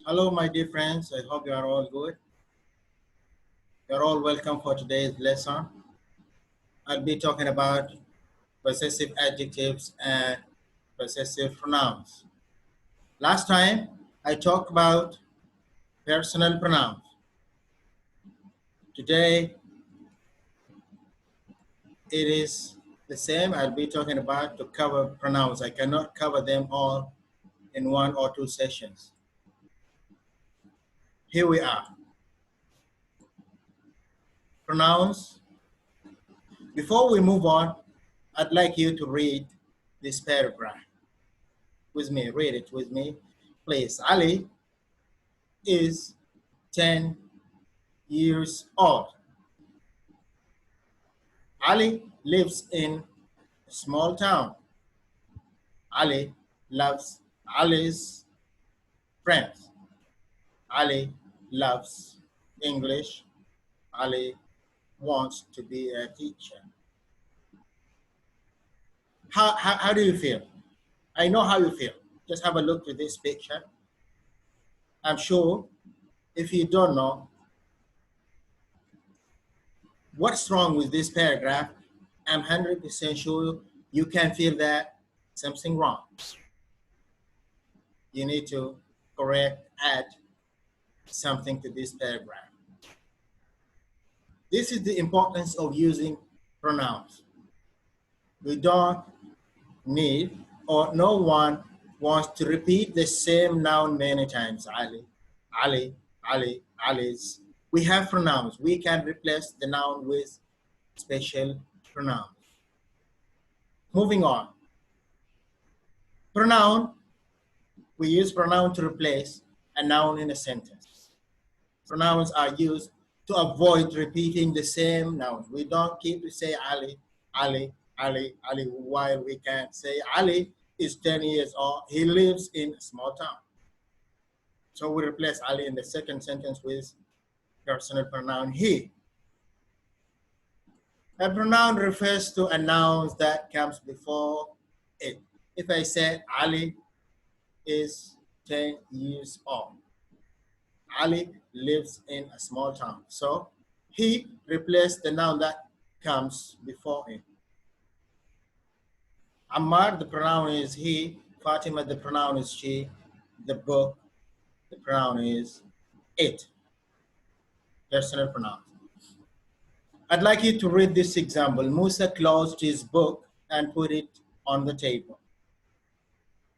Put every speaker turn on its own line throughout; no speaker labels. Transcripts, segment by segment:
Hello, my dear friends. I hope you are all good. You're all welcome for today's lesson. I'll be talking about possessive adjectives and possessive pronouns. Last time, I talked about personal pronouns. Today, it is the same. I'll be talking about to cover pronouns. I cannot cover them all in one or two sessions. Here we are. Pronouns. Before we move on, I'd like you to read this paragraph with me. Read it with me, please. Ali is 10 years old. Ali lives in a small town. Ali loves Ali's friends. Ali loves English. Ali wants to be a teacher. How do you feel? I know how you feel. Just have a look at this picture. I'm sure if you don't know what's wrong with this paragraph, I'm 100% sure you can feel that something wrong. You need to add something to this paragraph. This is the importance of using pronouns. We don't need, or no one wants to repeat the same noun many times. Ali, Ali, Ali, Ali's. We have pronouns. We can replace the noun with special pronouns. Moving on. Pronoun. We use pronoun to replace a noun in a sentence. Pronouns are used to avoid repeating the same noun. We don't keep to say Ali, Ali, Ali, Ali, while we can say Ali is 10 years old. He lives in a small town. So we replace Ali in the second sentence with personal pronoun he. A pronoun refers to a noun that comes before it. If I say Ali is 10 years old, Ali lives in a small town. So he replaced the noun that comes before it. Ammar, the pronoun is he. Fatima, the pronoun is she. The book, the pronoun is it. Personal pronouns. I'd like you to read this example. Musa closed his book and put it on the table.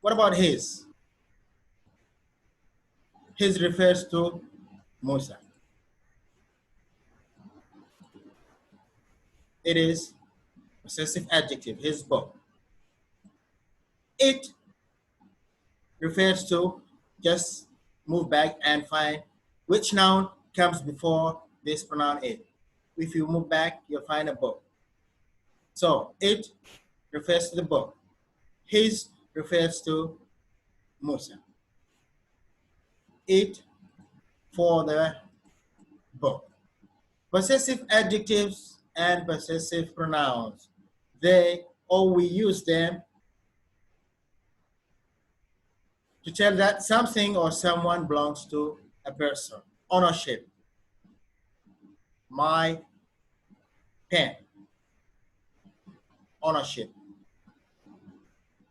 What about his? His refers to Musa. It is possessive adjective, his book. It refers to, just move back and find which noun comes before this pronoun it. If you move back, you'll find a book. So it refers to the book. His refers to Musa. It for the book. Possessive adjectives and possessive pronouns. We use them to tell that something or someone belongs to a person. Ownership. My pen. Ownership.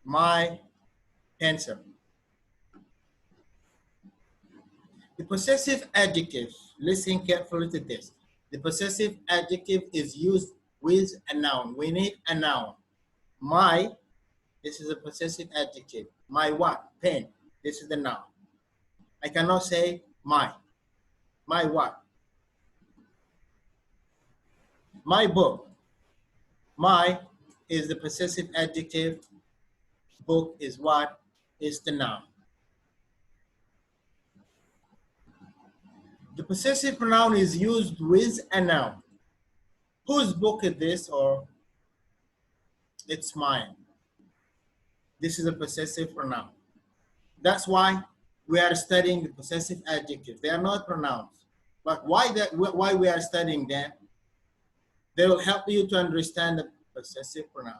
My pencil. The possessive adjective, listen carefully to this. The possessive adjective is used with a noun. We need a noun. My, this is a possessive adjective. My what? Pen. This is the noun. I cannot say my. My what? My book. My is the possessive adjective. Book is what? Is the noun. The possessive pronoun is used with a noun. Whose book is this? Or it's mine. This is a possessive pronoun. That's why we are studying the possessive adjectives. They are not pronouns. But why we are studying them? They will help you to understand the possessive pronouns.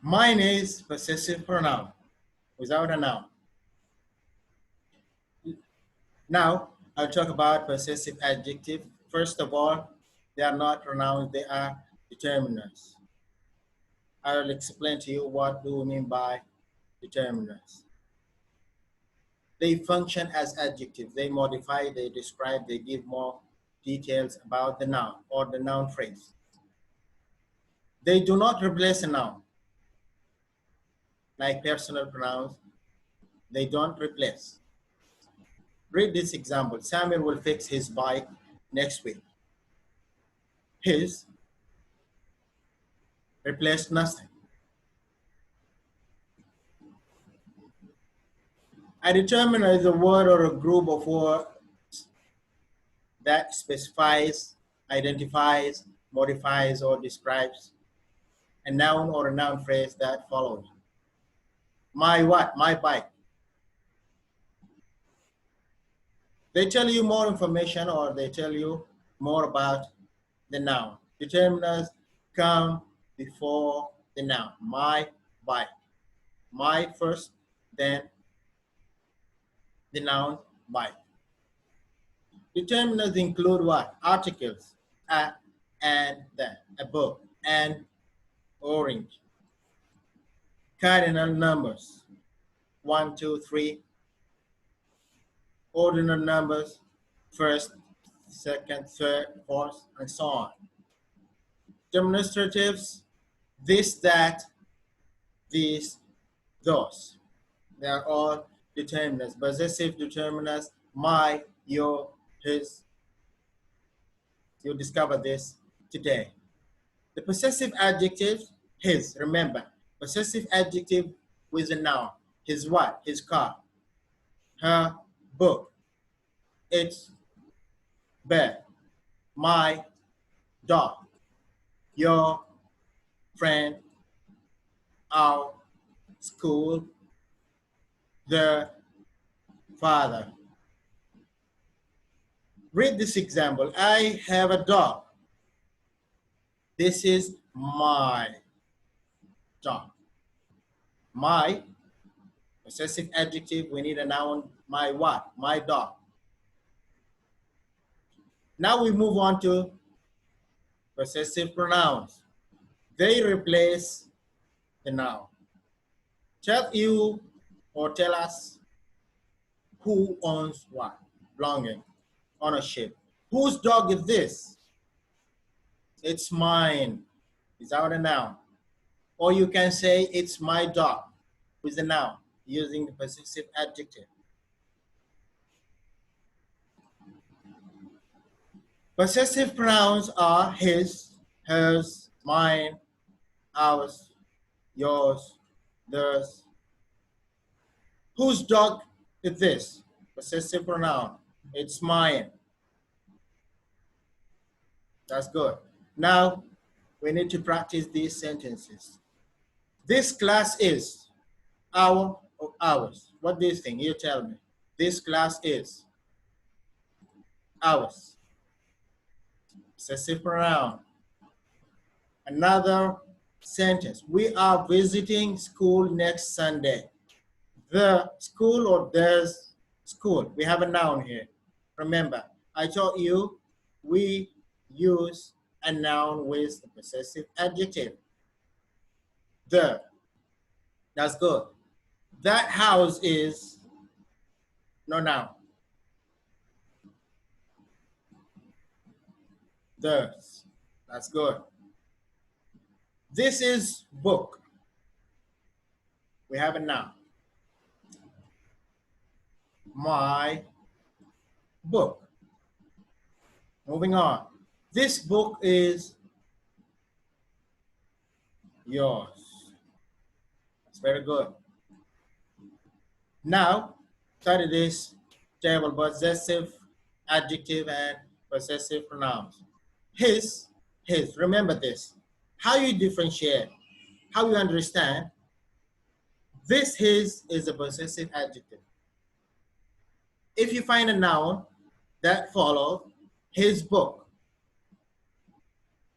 Mine is possessive pronoun. without a noun. Now, I'll talk about possessive adjective. First of all, they are not pronouns, they are determinants. I will explain to you what do we mean by determinants. They function as adjectives. They modify, they describe, they give more details about the noun or the noun phrase. They do not replace a noun. Like personal pronouns, they don't replace. Read this example. Samuel will fix his bike next week. His replaced nothing. A determiner is a word or a group of words that specifies, identifies, modifies, or describes a noun or a noun phrase that follows. My what? My bike. They tell you more information or they tell you more about the noun. Determiners come before the noun. My bike. My first, then the noun bike. Determiners include what? Articles. A and the. A book. And orange. Cardinal numbers. 1, 2, 3. Ordinal numbers. First, second, third, fourth, and so on. Demonstratives. This, that, these, those. They are all determinants. Possessive determinants. My, your, his. You'll discover this today. The possessive adjective, his, remember. Possessive adjective with a noun. His what? His car. Her book. Its bed. My dog. Your friend. Our school. The father. Read this example. I have a dog. This is my dog. My possessive adjective, we need a noun. My what? My dog. Now we move on to possessive pronouns. They replace the noun. Tell you or tell us who owns what? Belonging, ownership. Whose dog is this? It's mine, without a noun. Or you can say it's my dog with a noun using the possessive adjective. Possessive pronouns are his, hers, mine, ours, yours, theirs. Whose dog is this? Possessive pronoun. It's mine. That's good. Now, we need to practice these sentences. This class is our or ours. What do you think? You tell me. This class is ours. Possessive pronoun. Another sentence. We are visiting school next Sunday. The school or there's school. We have a noun here. Remember, I told you we use a noun with the possessive adjective. The. That's good. That house is no noun. Theirs. That's good. This is book. We have a noun. My book. Moving on. This book is yours. That's very good. Now, study this table: possessive adjective and possessive pronouns. His. Remember this. How you differentiate, how you understand, this his is a possessive adjective. If you find a noun that follows his book,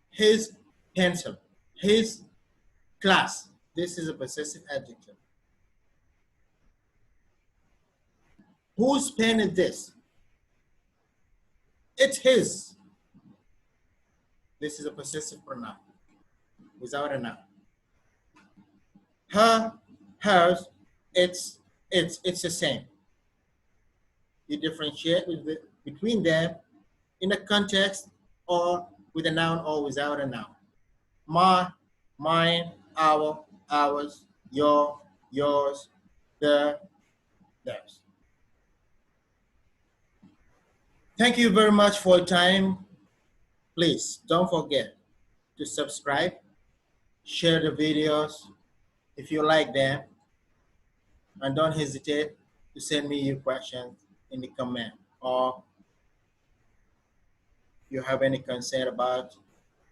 his pencil, his class, this is a possessive adjective. Whose pen is this? It's his. This is a possessive pronoun without a noun. Her, hers, it's the same. You differentiate between them in a context or with a noun or without a noun. My, mine, our, ours, your, yours, their, theirs. Thank you very much for your time. Please don't forget to subscribe, share the videos if you like them, and don't hesitate to send me your questions in the comment, or if you have any concern about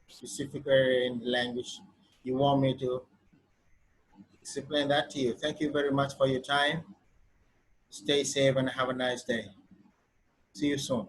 specifically in the language you want me to explain that to you. Thank you very much for your time. Stay safe and have a nice day. See you soon.